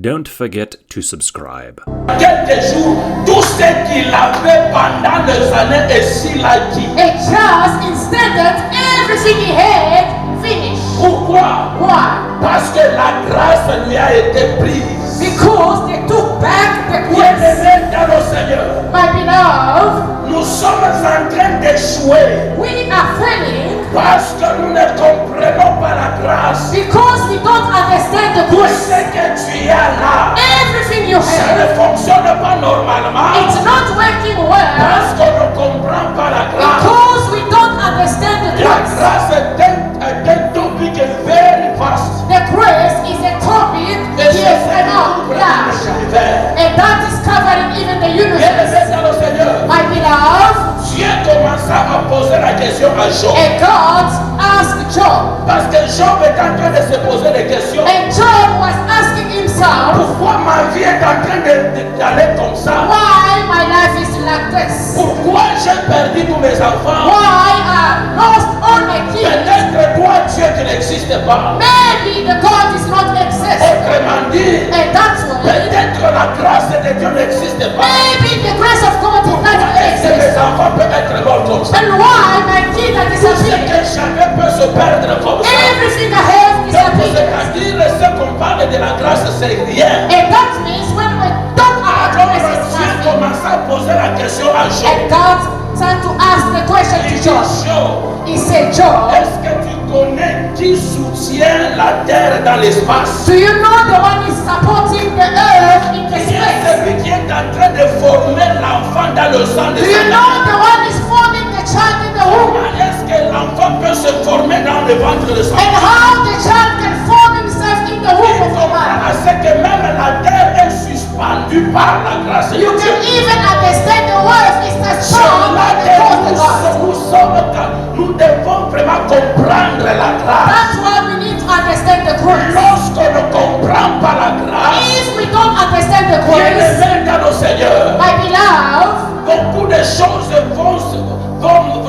don't forget to subscribe. Quelques jours, tout ce qu'il avait pendant des années et s'il a dit. A trust instead that everything he had finished. Pourquoi? Why? Parce que la grâce lui a été prise. Because they took back the grace. Bien-aimés dans le Seigneur, My beloved, nous sommes en train d'échouer we are failing parce que nous ne comprenons pas la grâce. because we don't understand the Tout grace. ce que tu as là, Everything you ça have, ne fonctionne pas normalement it's not working well parce qu'on ne comprend pas la grâce. because we don't understand the La grace. grâce est un topic very vast. The grace is a topic, Et yes, c'est enough, large. l'univers. And that is covering even the universe. Bien-aimés dans le Seigneur, My beloved, Dieu commença à poser la question à Job. and God asked Job, Parce que Job est en train de se poser des questions. and Job was asking himself, Pourquoi ma vie est en train d'aller comme ça? why my life is like this? Pourquoi j'ai perdu tous mes enfants? Why I lost all my kids? Peut-être toi, Dieu, tu n'existes pas. Maybe the God is not exist. Autrement dit, And that's why peut-être la grâce de Dieu n'existe pas. maybe the grace of God did not Est-ce que mes exist. enfants peuvent être morts comme ça? And why my kids are Tout ce disappearing? que chacun peut se perdre comme ça. Everything I have Donc, disappeared. c'est-à-dire, ce qu'on parle de la grâce, c'est rien. And that means when we talk about Alors, grace, it's Dieu nothing. commence à poser la question à Job. And God started to ask the question Il to dit, Job. Job, He said, Job, est-ce que tu connais qui soutient la terre dans l'espace? do you know the one is supporting the earth in the Qui est space? celui qui est en train de former l'enfant dans le sang de Do you sa know mère? the one is forming the child in the womb? Comment est-ce que l'enfant peut se former dans le ventre de sa And mère? how the child can form himself in the womb of the mother? Comprends, c'est que même la terre est suspendue par la grâce de You Dieu. can even understand the earth is C'est suspended by là the que grace of God. nous devons vraiment comprendre la grâce. That's why we need to understand the grace. Lorsqu'on ne comprend pas la grâce, If we don't understand the bien grace, aimé dans le Seigneur, my beloved, beaucoup de choses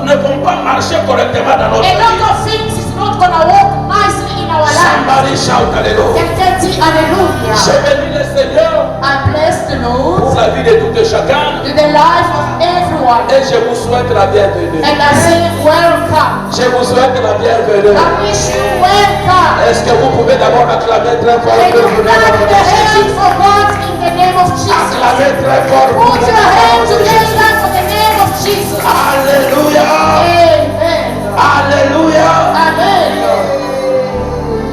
ne vont pas marcher correctement dans notre a lot vie. of things is not gonna work nicely in our life. Somebody shout hallelujah. And can see hallelujah. Je bénis le Seigneur I bless the pour Lord la vie de tout chacun to the life of everyone. et je vous souhaite la bienvenue. And I say welcome. Je vous souhaite la bienvenue. I wish you welcome. Est-ce que vous pouvez d'abord acclamer très fort And que you vous clap venez the hands for God in the name of Jesus. acclamer très fort. Put your hands together for the name of Jesus. Alléluia. Amen. Alléluia. Amen.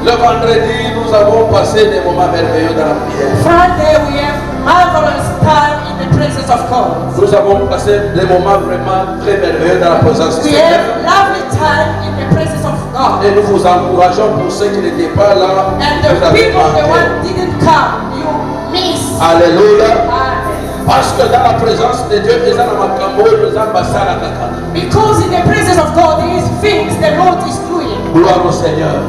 Le vendredi, nous avons passé des moments merveilleux dans la prière. Friday we have marvelous time in the presence of God. Nous avons passé des moments vraiment très merveilleux dans la présence du We Seigneur. have lovely time in the presence of God. Et nous vous encourageons pour ceux qui n'étaient pas là. And vous the avez people, the manqué. one didn't come, you miss. Alléluia. Amen. Parce que dans la présence de Dieu, les amakambo, les ambassades, Because in the presence of God, there is things the Lord is doing. gloire au Seigneur.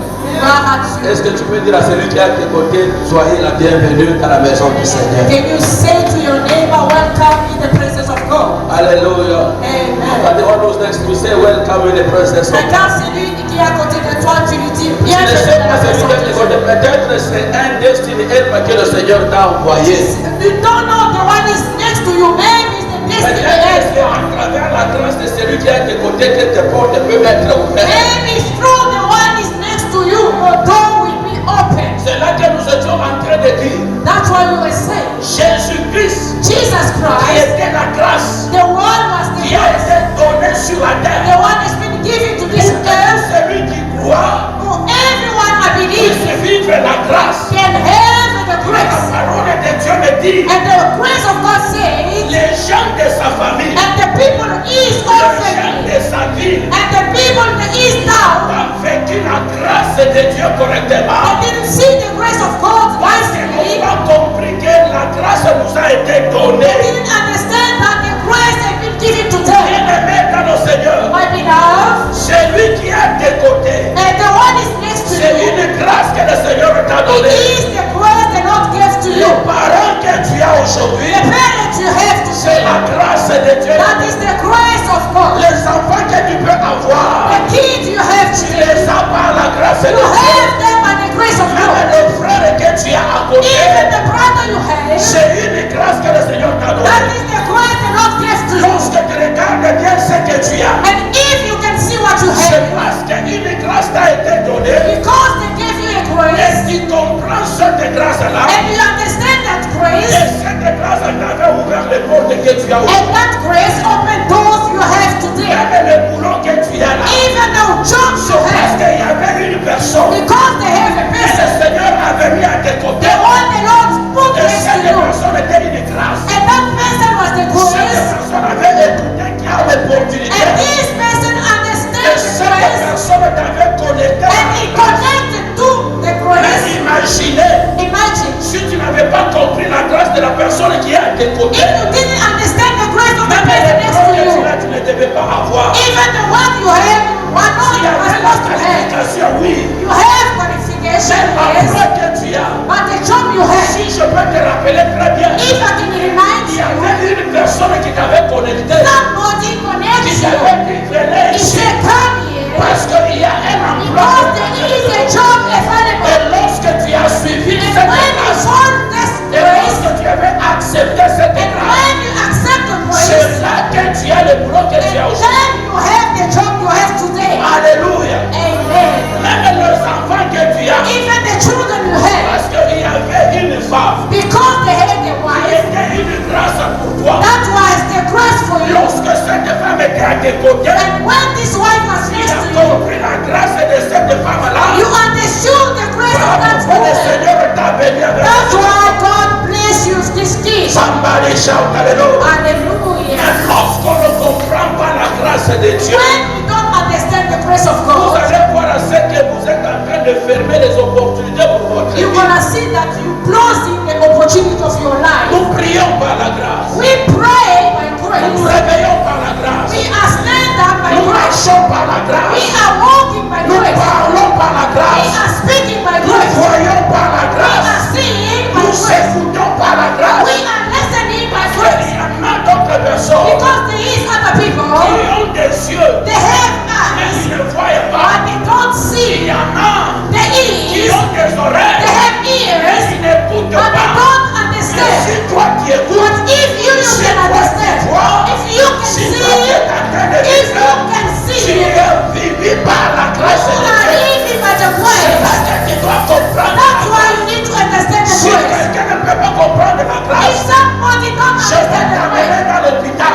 Est-ce que tu peux dire à celui qui est à tes côtés, soyez la bienvenue dans la maison du Seigneur? Can you say to your neighbor, welcome in the presence of God? Alléluia. Amen. And the one who's next to you say, welcome in the presence of God. Regarde celui qui est à côté de toi, tu lui dis, Tu ne bienvenue sais dans pas la celui maison qui est à de tes Dieu. côtés. Peut-être c'est un destiné que le Seigneur t'a envoyé. You don't know the one is next to you. Maybe it's the destiny Peut-être helper. c'est à travers la grâce de celui qui est à tes côtés que tes portes peuvent être ouvertes. Maybe it's through the one is next to you, your door will be open. C'est là que nous étions en train de dire, That's why we were saying, Jésus-Christ, Jesus qui Christ, était la grâce, the one was the qui a grace. été donnée sur la terre. The one has been given to this Pour que earth. celui qui croit For everyone I believe puisse vivre la grâce. can have the La grace. parole de Dieu me dit, And the grace of God says, les gens de sa famille, and the people in East les gens family, de sa ville, and the people in the East now, ont vécu la grâce de Dieu correctement. I didn't see the grace of God Parce qu'ils n'ont wisely. pas compris que la grâce nous a été They donnée. didn't understand that the grace had been given to them. Bien-aimé dans le Seigneur, My beloved, celui qui est à tes côtés, and the one is next to c'est you. une grâce que le Seigneur t'a It donnée. is the grace the Lord gave to you. Les parents que tu as aujourd'hui, The parents you have c'est today, la grâce de Dieu. that is the grace of God. Les enfants que tu peux avoir, The kids you have tu today, les as par la grâce de you Dieu. have them by the grace of Même God. les frères que tu as à côté, even the brother you have, c'est une grâce que le Seigneur t'a that donnée. is the grace the Lord gives to you. Lorsque tu regardes bien ce que tu as, And if you can see what you c'est have, parce qu'une grâce t'a été donnée because they gave you a et grace, tu comprends cette grâce-là. and you understand that Et grace, cette grâce t'avait ouvert les portes que tu as and ouvertes. that grace opened doors you have today. Même le boulot que tu as là, Even though jobs you parce have, qu'il y avait une personne because they have a que le person, Seigneur avait mis à tes côtés. the one the Lord put Et next to cette you, personne était une grâce. and that person was the Cette grace, personne avait écouté qu'il y a l'opportunité. and this person Et understands the cette grace, personne t'avait connecté. and he connected to the Mais grace. imaginez, Imagine, si tu n'avais pas compris la grâce de la personne qui est à tes côtés, if you didn't understand the grace of the même person les next dons to que you, tu as, tu ne devais pas avoir. even the one you have, one not S'il y you are avait la supposed to have. qualification, oui. You have qualification, Mais yes, l'emploi que tu as, but the job you have, si je peux te rappeler très bien, if I can remind il y you, avait une personne qui t'avait connecté, somebody qui connects you. t'avait dit venez He ici, said, come here, parce qu'il y a un emploi. because there is a job available. Et lorsque tu as suivi And cette when you grâce, found this et grace, lorsque tu avais accepté cette and grâce, when you accept the c'est grace, là que tu as le boulot que tu as and aujourd'hui. then you have the job you have today. Alléluia. Amen. Même les enfants que tu as, Even the children you have, parce qu'il y avait une femme because they had a qui wife, était une grâce pour toi. that was the grace for you. Lorsque cette femme était à tes côtés, And when this wife was tu next as to you, compris la grâce de cette femme-là. you understood the grace of that Pourquoi le woman. Seigneur t'a béni avec That's ça. why God bless you with this gift. Somebody shout hallelujah. Hallelujah. Mais lorsqu'on ne comprend pas la grâce de Dieu, When we don't understand the grace of vous God, allez voir à ce que vous êtes en train de fermer les opportunités pour votre you're vie. gonna see that you closing the opportunity of your life. Nous prions par la grâce. We pray by Nous nous grace. réveillons par la grâce. We are stand up by Nous grace. marchons par la We grâce. are walking by Nous grace. parlons par la We grâce. are speaking by Nous grace. voyons par la We grâce. are seeing by Nous grace. écoutons par la grâce. We are listening by Il grace. y en a d'autres personnes Because there is other qui people, ont des yeux, they have mais eyes, ils ne voient but pas. they don't Il see. y en a There qui is, ont des they oreilles, have mais ears, ils n'écoutent but they pas. don't Mais understand. si toi tu But écoutes, if you si can toi tu understand, vois, if you can si see, toi tu es en train de if vivre, you can tu see, es vivi par la grâce you de are Dieu. living by the C'est là grace. que tu dois comprendre. That's why you need to understand the Si grace. quelqu'un ne peut pas comprendre la If grâce, somebody don't je vais understand the t'amener grace, dans l'hôpital.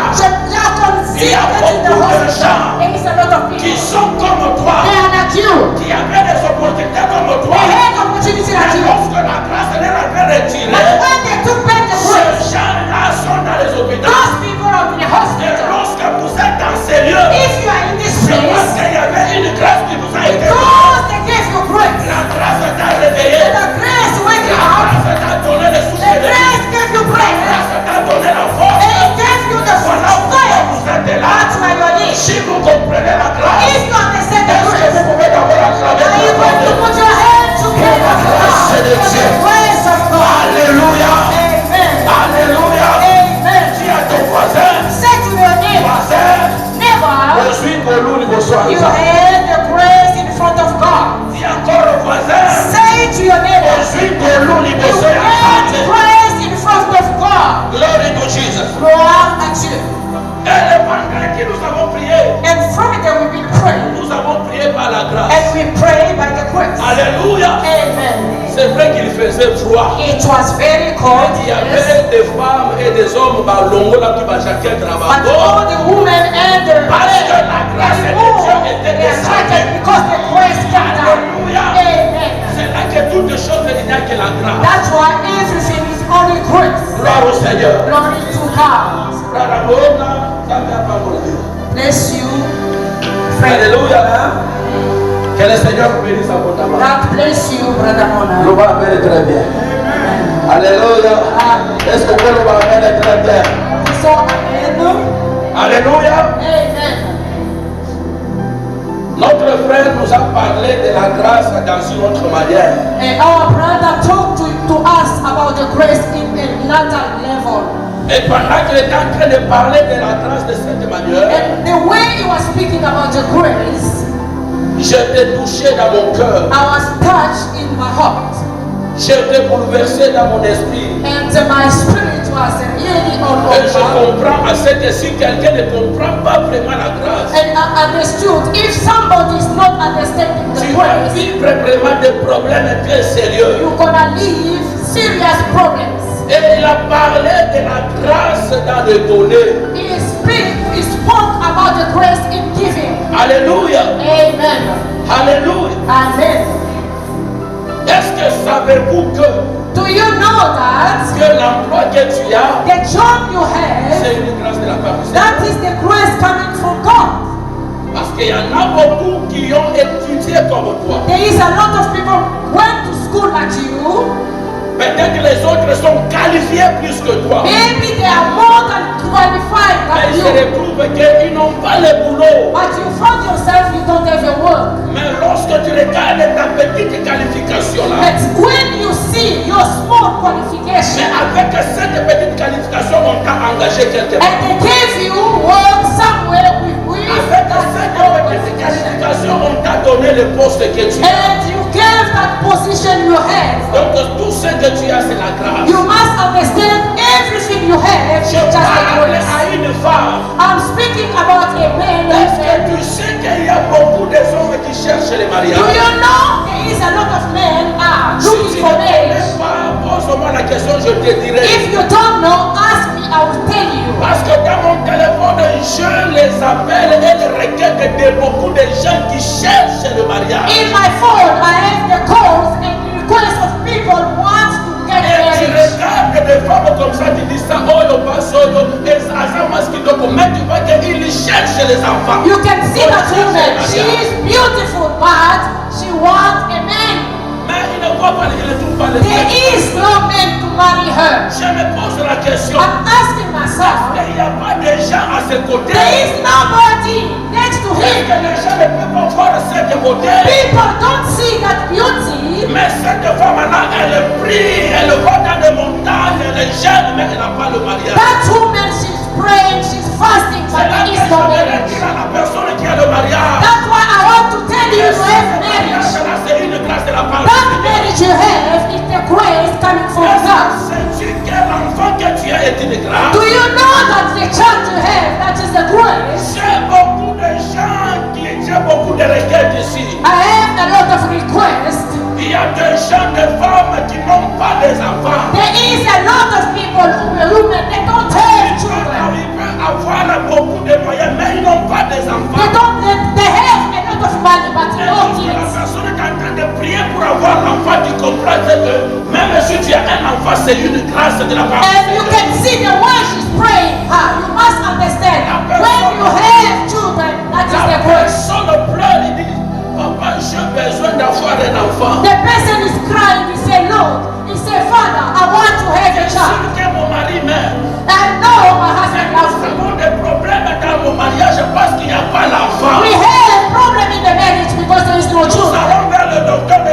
they Il y a are in the beaucoup de hospital. gens There is a lot of qui people. sont comme toi, They are like you. qui avaient des opportunités comme They toi. had opportunity like Mais you. lorsque la grâce leur avait retiré, But when they took back the grace, ces gens-là sont dans les hôpitaux. those people are in the Et hospital. lorsque vous êtes dans ces lieux, If you are in this c'est parce place, qu'il y avait une grâce qui vous a été donnée. because they gave you grace, La grâce t'a réveillé. the grace wake you La up, grâce t'a donné le the souffle de vie. grace gave you La grace, grâce t'a donné la force. and it gave you the Voilà pourquoi strength. vous êtes là. That's why you're here. Si vous comprenez la grâce, If you understand the est-ce que grace, vous pouvez d'abord acclamer are you le going to Seigneur? put your hands together for God, for the grace of God? Alléluia. Amen. Alléluia. Amen. Dis à ton voisin, Say to your neighbor, voisin, neighbor, je suis Golou niveau soir. you have the grace in front of God. Dis encore au voisin, Say to your neighbor, je suis Golou niveau you soir. have grace in front of God. Glory to Jesus. Gloire à Dieu. Et le vendredi, nous avons prié. And from there we will pray. Nous avons prié par la grâce. And we pray by the grace. Alléluia. Amen. C'est vrai qu'il faisait froid. It was very cold. Il y Yes. avait des femmes et des hommes par longo là qui va chacun But travailler. all the women and the Parce que la grâce de Dieu était they are descendue. attracted because the grace came down. Alléluia. Amen. C'est là que toutes choses il n'y a que la grâce. That's why everything is only grace. Gloire au Seigneur. Glory to God. Frère Amona, ça ne va pas mourir. Bless you, friend. Alléluia. Que le Seigneur vous bénisse abondamment. God bless you, Brother Mona. Nous va faire très bien. Alléluia. Est-ce que vous va faire très bien? So, amen. Alléluia. Amen. Notre frère nous a parlé de la grâce dans une autre manière. And our brother talked to us about the grace in another level. Et pendant qu'il était en train de parler de la grâce de cette manière, And the way he was speaking about the grace, j'étais touché dans mon cœur. I was touched in my heart. J'étais bouleversé dans mon esprit. And my spirit was really all Et je over. comprends à cet si quelqu'un ne comprend pas vraiment la grâce, And I understood if somebody is not understanding tu the vas grace, vivre vraiment des problèmes très sérieux. you're gonna live serious problems. Et il a parlé de la grâce dans le donner. He spoke about the grace in giving. Alléluia. Amen. Alléluia. Amen. Est-ce que savez-vous que Do you know that l'emploi que tu as, the job you have, c'est une grâce de la part du Seigneur? that is the grace coming from God? Parce qu'il y en a beaucoup qui ont étudié comme toi. There is a lot of people who went to school like you. Peut-être que les autres sont qualifiés plus que toi. Maybe they are more than qualified Mais than ils se you. retrouvent qu'ils n'ont pas le boulot. But you found yourself you don't have a work. Mais lorsque tu regardes ta petite qualification là, But when you see your small mais qualification avec cette petite qualification, on t'a engagé quelque and part. they gave you work somewhere with Avec cette petite qualification, on t'a donné le poste que tu as. and you gave that position you have. Donc tout ce que tu as, c'est la grâce. You must understand everything you have is Je just a parle grace. à une femme. I'm speaking about a man and Est-ce que tu sais qu'il y a beaucoup de hommes qui cherchent le do mariage? you know there is a lot of men are Si tu looking ne for connais marriage? pas, pose-moi la question, je te dirai. If you don't know, ask me, I will tell you. Parce que dans mon téléphone, je les appelle et les requêtes de beaucoup de gens qui cherchent le mariage. In my phone, I have the calls and the requests of people who want to get Et tu married. regardes des femmes comme ça, tu dis ça, oh, yo, passe, oh, yo, et ça, mais tu vois qu'ils cherchent les enfants. You can see that woman, she is beautiful, but she wants a man. Mais ils ne voient pas, ils ne trouvent pas les There femmes. is no man to marry her. Je me pose la question, I'm asking myself, il n'y a pas de gens à ses côtés. there is nobody next to Est-ce him. que les gens ne peuvent pas voir cette beauté? People don't see that beauty, Mais cette femme-là, elle prie, elle va dans les montagnes, elle jeûne, mais elle n'a pas le mariage. that woman, she's praying, she's fasting, but C'est là there que is no je vais marriage. dire à la personne qui a le mariage. That's why I want to tell you, you have Ce marriage. mariage-là, c'est une grâce de la part That de Dieu. marriage you have is the grace coming from God. Sais-tu que l'enfant que tu as est une grâce? Do you know that the child you have, that is the grace? J'ai beaucoup de gens j'ai beaucoup de requêtes ici. I have a lot of requests. Il y a des gens, des femmes qui n'ont pas des enfants. There is a lot of people women, they don't have children. Ils peuvent avoir beaucoup de moyens, mais ils n'ont pas des enfants. They have a lot of money, but Et no lorsque la kids. personne est en train de prier pour avoir l'enfant, tu comprends que même si tu as un enfant, c'est une grâce de la part And de you Dieu. can see the way she's praying. You must understand, when you have children, that is the La grace. personne pleure, il dit, papa, j'ai besoin d'avoir un enfant. The person is crying, he say, Lord, he say, Father, I want to have a Je child. sais que mon mari meurt. I know my husband Nous loves me. avons des problèmes dans mon mariage parce qu'il n'y a pas l'enfant. We have problem in the marriage because there is no Nous children. allons vers le docteur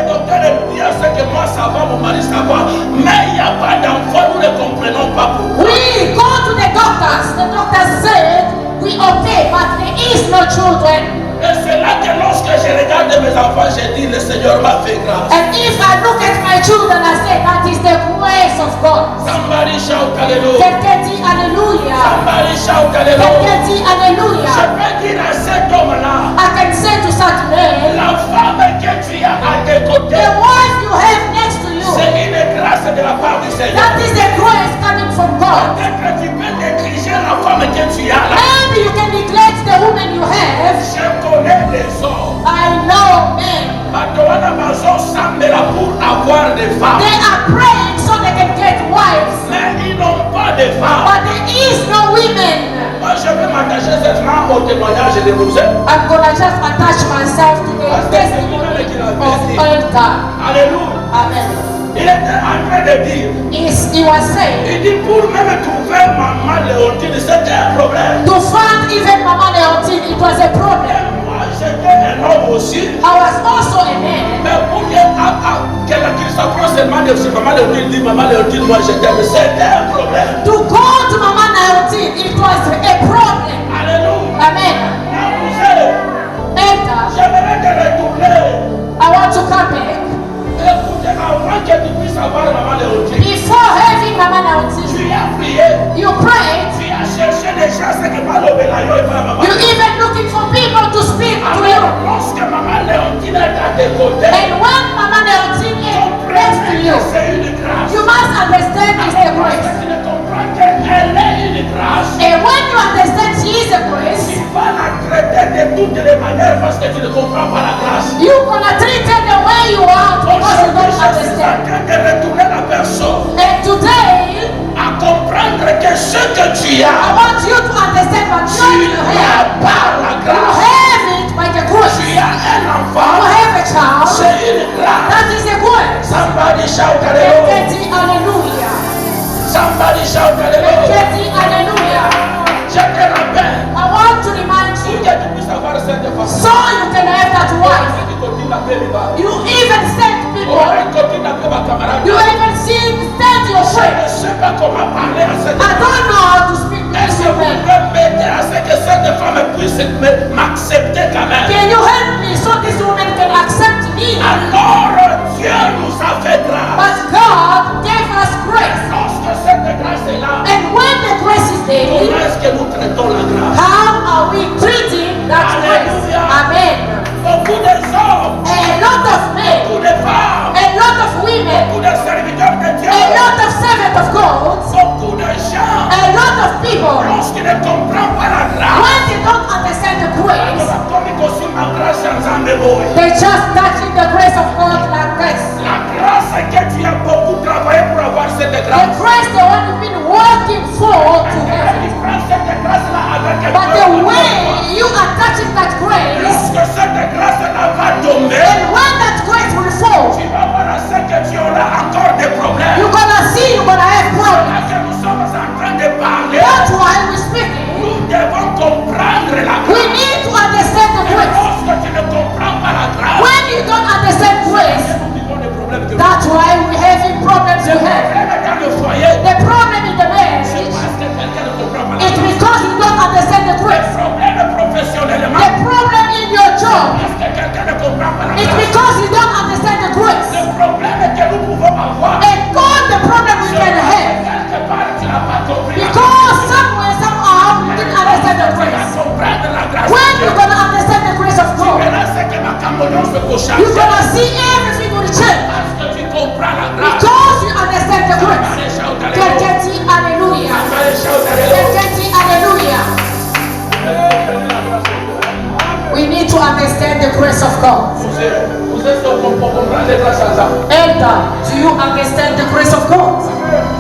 dit à ce que moi ça va, mon mari ça va, mais il n'y a pas d'enfant, nous ne comprenons pas pourquoi. We go to the doctors. The doctors said we okay, but there is no children. Et c'est là que lorsque je regarde mes enfants, je dis le Seigneur m'a fait grâce. And if I look at my children, I say that is the grace of God. Somebody shout hallelujah. Quelqu'un dit Alléluia. Somebody shout hallelujah. Quelqu'un dit Je Alléluia. peux dire à cet homme-là, I can say to such men, la femme que tu as à tes côtés, the wife you have next to you, c'est une grâce de la part du Seigneur. that is the grace coming from God. Peut-être que tu peux négliger la femme que tu as là. Maybe you can neglect the woman you have. Je connais les hommes. I know men. Batoana bazo sambela pour avoir des femmes. They are praying so they can get wives. Mais ils n'ont pas de femmes. But there is no women. Moi, je vais m'attacher seulement au témoignage de Mosée. I'm gonna just attach myself to the testimony of Elkanah. Alléluia. Amen. Il était en train de dire, He was saying, il dit pour même trouver maman Léontine, c'était un problème. to find even Mama Leontine, it was a problem. Et moi, j'étais un homme aussi. I was also a man. Mais pour quelqu'un qui s'approche seulement de maman Léontine, dit maman Léontine, moi je t'aime, c'était un problème. To go to Mama Leontine, it was a problem. Alléluia. Amen. Mosée, Elkanah, j'aimerais te retourner. I want to come back. Écoutez, avant que tu puisses you. c'est une grâce. You must understand it's the Parce que grace. tu ne comprends qu'elle est une grâce. And when you understand she is a grace, Tu vas la traiter de toutes les manières parce que tu ne comprends pas la grâce. you're gonna treat her the way you want because you Aujourd'hui, don't je suis en understand. train de retourner la personne And today, à comprendre que ce que tu I as, want you to understand what tu God you l'as have. par la You grâce. have it by the grace. Tu as un You enfant, have a child. c'est une grâce. That is a grace. Somebody shout hallelujah. Hallelujah. Somebody shout hallelujah. Hallelujah. Je te rappelle, I want to remind pour you, que tu puisses avoir cette femme. so you can have that wife. Tu continues d'appeler les bas. You even send people. Tu continues d'appeler ma camarade. You even send your Je friend. ne sais pas comment parler à cette I femme. don't know how to speak to Est-ce this que vous woman. pouvez m'aider à ce que cette femme puisse m'accepter quand même? Can you help me so this woman can accept me? Alors Dieu nous a fait grâce. But God gave us grace. Lorsque cette grâce est là, And when the grace is there, comment est-ce que nous traitons la grâce? how are we treating that grace? Hallelujah. Amen. Beaucoup de hommes, A lot of men, beaucoup de femmes, a lot of women, beaucoup de serviteurs de Dieu, a lot of servants of God, beaucoup de gens, a lot of people, lorsqu'ils ne comprennent pas la grâce, when they don't understand the grace, they just touching the grace of God like this. la grâce que tu as beaucoup travaillé pour avoir cette The grâce. grace the one you've been working for to have it. Tu prends cette grâce-là avec But the way you are touching that grace, lorsque cette grâce-là va tomber, and when that grace will fall, tu vas voir à ce que tu auras encore des problèmes. you're gonna see you're gonna have problems. Là que nous sommes en train de parler, That's why we're speaking. nous devons comprendre la We grâce. need to understand the Et grace. lorsque tu ne comprends pas la grâce, When you don't understand grace, nous vivons des problèmes que nous that's why we're having problems we have. problèmes dans le foyer. The problem in the C'est marriage parce que quelqu'un ne comprend pas la is grâce. because you don't understand the grace. Problème professionnellement. The problem in your job Parce que quelqu'un ne comprend pas la is grâce. because you don't understand the grace. Le problème que nous pouvons avoir, And God, the problem we c'est can parce have, que quelque part tu n'as pas compris la grâce. because somewhere, somehow, you didn't understand the Tu vas grace. comprendre la grâce. When de Dieu. you're gonna understand the grace of Tu God, verras ce que ma camonion se peut changer. you're gonna see everything will change. Parce que tu comprends la grâce. Because you understand the grace. Allez, shout Quelqu'un alléluia. dit Alléluia. Allez, shout alléluia. Quelqu'un dit Alléluia. We need to understand the grace of God. Vous êtes pour comprendre la grâce ensemble. Elder, do you understand the grace of God?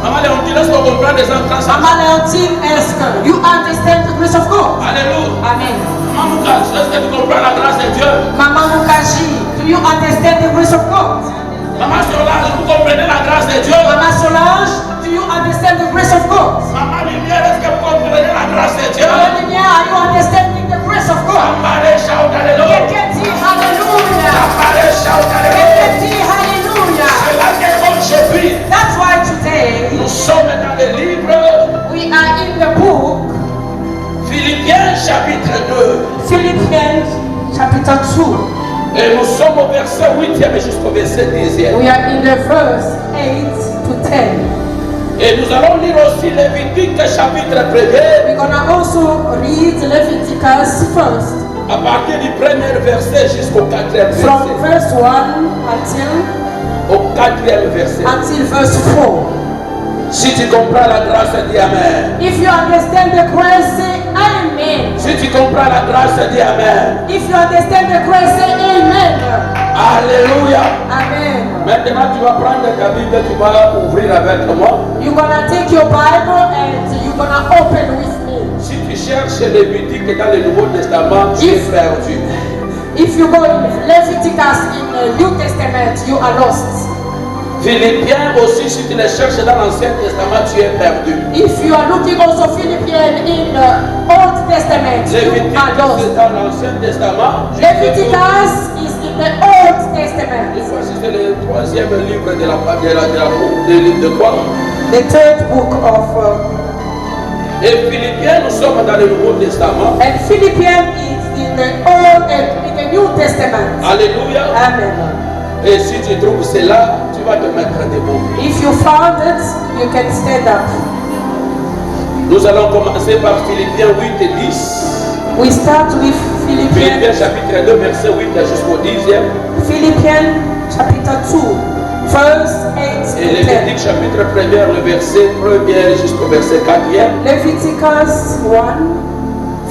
Maman Léontine, est-ce qu'on comprend les gens grâce ensemble? Mama Leontine ask her, you understand the grace of God? Alléluia. Amen. Maman Moukas, est-ce que tu comprends la grâce de Dieu? Mama Mukaji, do you understand the grace of God? Maman Solange, vous comprenez la grâce de Dieu? Mama Solange, do you understand the grace of God? Maman Lumière, est-ce que vous comprenez la grâce de Dieu? Mama Linia, are you understanding the grace of God? Somebody shout hallelujah. Quelqu'un dit Hallelujah. Somebody shout hallelujah. Quelqu'un dit Hallelujah. C'est là qu'aujourd'hui, That's why today nous sommes dans le livre we are in the book Philippiens chapitre 2. Philippians chapter 2. Et nous sommes au verset 8e jusqu'au verset 10e. We are in the verse 8 to 10. Et nous allons lire aussi Lévitique chapitre 1er We're gonna also read Leviticus first, à partir du premier verset jusqu'au 4e from verset. verse 1 Au 4e verset. until verse 4. Si tu comprends la grâce, dis Amen. If you understand the grace, say Amen. Si tu comprends la grâce, dis Amen. If you understand the grace, say Amen. Alléluia. Amen. Maintenant, tu vas prendre ta Bible, tu vas ouvrir avec moi. You're gonna take your Bible and you're gonna open with me. Si tu cherches Lévitique dans le Nouveau Testament, tu es perdu. If you go in Leviticus in the New Testament, you are lost. Philippiens aussi, si tu les cherches dans l'Ancien Testament, tu es perdu. If you are looking also Philippians in the Old Testament, you Lévitique, are lost. c'est dans l'Ancien Testament. Leviticus is in the Old Testament. Et voici, c'est le troisième livre de la livre de quoi? The third book of Et Philippiens, nous sommes dans le Nouveau Testament. and Philippians is in the Old and in the New Testament. Alléluia. Amen. Et si tu trouves cela, tu vas te mettre debout. If you found it, you can stand up. Nous allons commencer par Philippiens 8 et 10. We start with Philippiens Philippians, chapitre 2, verset 8 jusqu'au 10e. Philippians chapter 2, verse 8 Et Lévitique chapitre 1er, le verset 1er jusqu'au verset 4e. Leviticus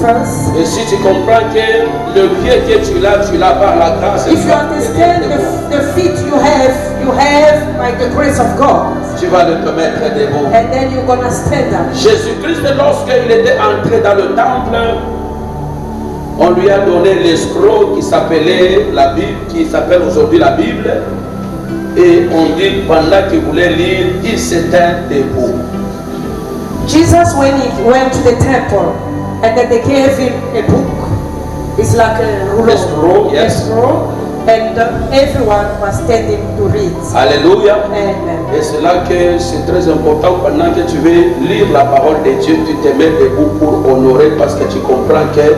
1, verse. Et si tu comprends que le pied que tu l'as par la grâce. If you understand the feet you have by the grace of God. Tu vas le te mettre debout. And then you're gonna stand up. Jésus-Christ, lorsqu'il était entré dans le temple, on lui a donné l'escroc qui s'appelait la Bible, qui s'appelle aujourd'hui la Bible. Et on dit pendant qu'il voulait lire, il s'était debout. Jesus, when he went to the temple, and then they gave him a book. It's like a Scroll, yes. scroll, and everyone was standing to read. Alléluia. Amen. Et c'est là que c'est très important pendant que tu veux lire la parole de Dieu, tu te mets debout pour honorer parce que tu comprends que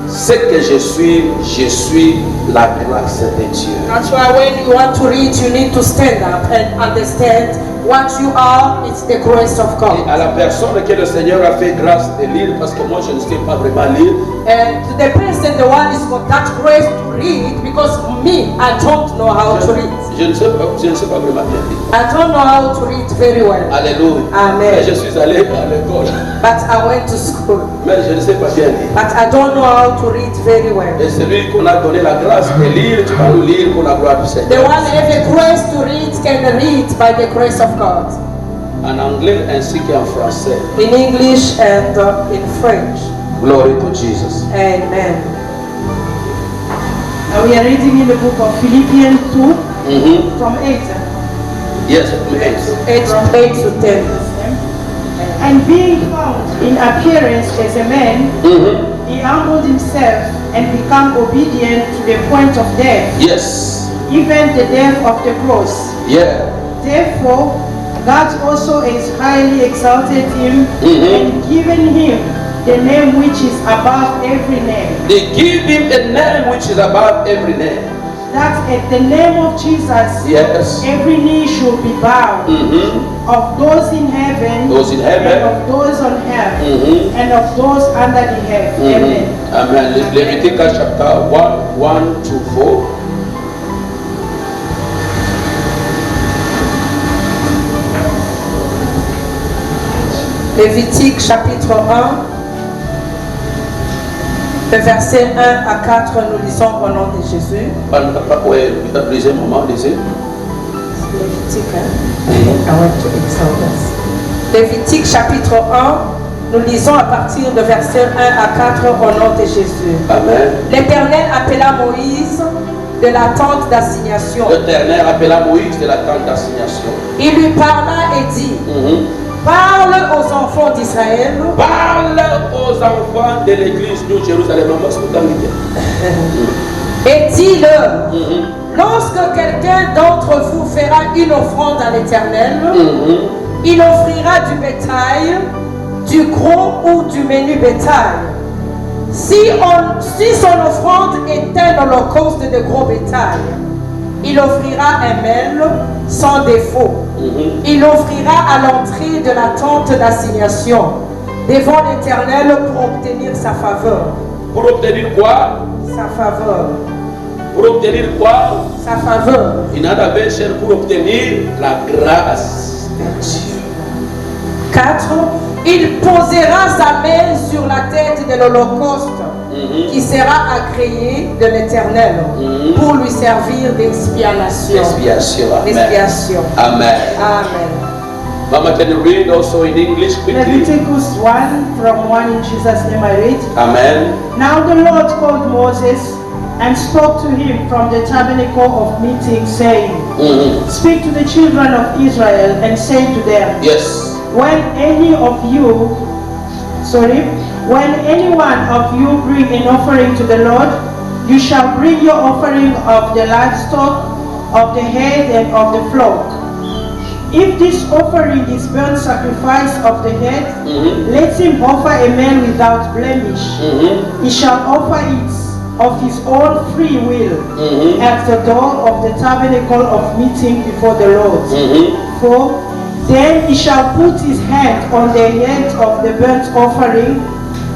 ce que je suis la grâce de Dieu. That's why when you want to read, you need to stand up and understand what you are. It's the grace of Et God. à la personne que le Seigneur a fait grâce de lire, parce que moi je ne sais pas vraiment lire. And to the person, the one is got that grace to read, because me, I don't know how to read. Je ne sais pas vraiment bien lire. I don't know how to read very well. Alléluia. Amen. Mais je suis allé à l'école, But I went to school. mais je ne sais pas bien lire. But I don't know how to read very well. Et celui qu'on a donné la grâce de lire, tu vas nous lire pour la gloire du The Seigneur. one who have a grace to read can read by the grace of God. En anglais ainsi qu'en français. In English and in French. Glory to Jesus. Amen. We are reading in the book of Philippians 2 Mhm. from 8. Yes, please. 8 to 10. And being found in appearance as a man, Mhm. he humbled himself and became obedient to the point of death, Yes. even the death of the cross. Yeah. Therefore, God also has highly exalted him Mhm. and given him the name which is above every name, They give him a name which is above every name. that at the name of Jesus Yes. every knee should be bowed, Mhm. of those in heaven, Those in heaven. and of those on earth, Mhm. and of those under the earth. Amen. Amen. Leviticus chapter 1 to 4. Lévitique chapitre 1, le verset 1 à 4, nous lisons au nom de Jésus. Oui, plusieurs moments, lisez. Lévitique, I went to Exodus. Lévitique chapitre 1, nous lisons à partir de verset 1 à 4 au nom de Jésus. Amen. L'Éternel appela Moïse de la tente d'assignation. L'Éternel appela Moïse de la tente d'assignation. Il lui parla et dit, Mhm. parle aux enfants d'Israël Parle aux enfants de l'église de Jérusalem. et dis-leur, Mhm. lorsque quelqu'un d'entre vous fera une offrande à l'Éternel, Mhm. il offrira du bétail, du gros ou du menu bétail. Si son offrande est un holocauste de gros bétail, il offrira un mâle sans défaut. Mhm. Il offrira à l'entrée de la tente d'assignation devant l'Éternel pour obtenir sa faveur. Pour obtenir quoi? Sa faveur. Pour obtenir quoi? Sa faveur. Il en avait cher pour obtenir la grâce de Dieu. 4. Il posera sa main sur la tête de l'holocauste Mhm. qui sera agréé de l'Éternel Mhm. pour lui servir d'expiation. Expiation. Amen. Expiation. Amen. Amen. Mama, can you read also in English quickly? Leviticus 1 from 1 in Jesus' name I read. Amen. Now the Lord called Moses and spoke to him from the tabernacle of meeting, saying, Mhm. Speak to the children of Israel and say to them, Yes. when any one of you bring an offering to the Lord, you shall bring your offering of the livestock, of the head and of the flock. If this offering is burnt sacrifice of the head, Mhm. let him offer a man without blemish. Mhm. He shall offer it of his own free will Mhm. at the door of the tabernacle of meeting before the Lord. Mhm. For then he shall put his hand on the head of the burnt offering,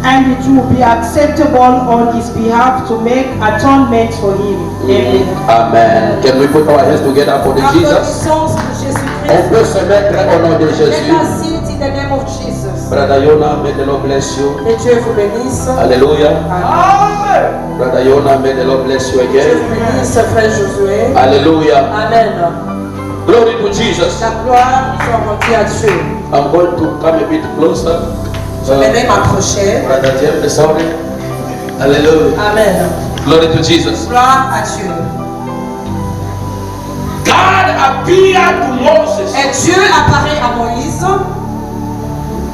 and it will be acceptable on his behalf to make atonement for him. Amen. Amen. Can we put our hands together for the Jesus? Applaudissons pour Jésus-Christ. On peut se mettre au nom de Let Jésus. us sit in the name of Jesus. Brother Yona, may the Lord bless you. Que Dieu vous bénisse. Alléluia. Amen. Brother Yona, may the Lord bless you Dieu again. vous bénisse, frère Josué. Alléluia. Amen. Glory to Jesus. La gloire soit rendue à Dieu. I'm going to come a bit closer. Je vais m'approcher. Brother James, sorry. Hallelujah. Amen. Glory to Jesus. Gloire à Dieu. God appeared to Moses. Et Dieu apparaît à Moïse.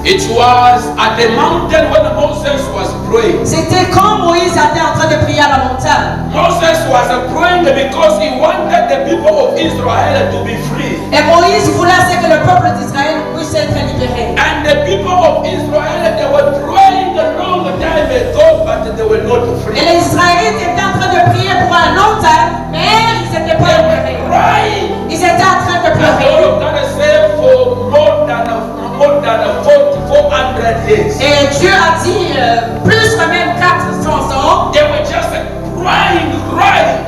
It was at the mountain when Moses was praying. C'était quand Moïse était en train de prier à la montagne. Moses was praying because he wanted the people of Israel to be free. Et Moïse voulait que le peuple d'Israël puisse être libéré. And the people of Israel, they were praying a long time ago, but they were not Et free. les Israélites étaient en train de prier pour un long temps, mais ils n'étaient pas libérés. Crying. Ils étaient en train de And pleurer. all of that say for more than 400 years. Et Dieu a dit plus que même 400 ans. They were just crying.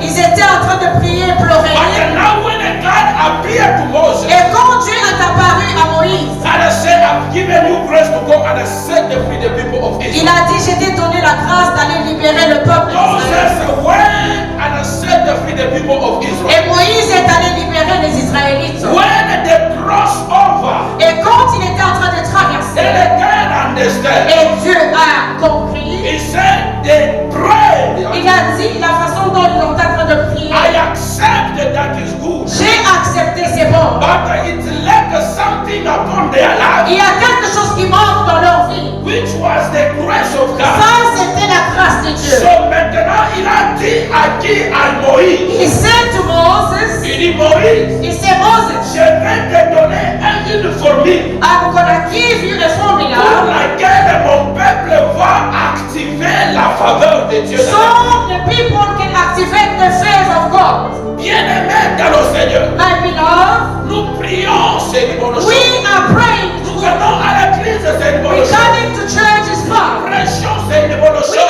Ils étaient en train de prier, pleurer. But now when God appeared to Moses, Et quand Dieu est apparu à Moïse, God said, I've given you grace to go and set free the people of il Israel. a dit, je t'ai donné la grâce d'aller libérer le peuple d'Israël. Moses went and set free the people of Israel. Et Moïse est allé libérer les Israélites. When they crossed over, Et quand il était en train de then traverser, God understand. et Dieu a compris, He said they prayed. il a dit la façon dont ils sont en train de prier. I accept that is good. J'ai accepté, c'est bon. But it lacked something upon their life, Il y a quelque chose qui manque dans leur vie. which was the grace of God. Ça, c'était la grâce de Dieu. So maintenant, il a dit à qui? À Moïse. He said to Moses, Il dit Moïse, he said, Moses, je vais te donner une formule I'm gonna give you a pour formula laquelle mon peuple va activer la faveur de Dieu. so the people can activate the faith of God. Bien-aimés dans le Seigneur, My beloved, nous prions ces dimanches. we are praying. Nous venons à l'église ces We dimanches. coming to church is fun. Prêchons ces dimanches. We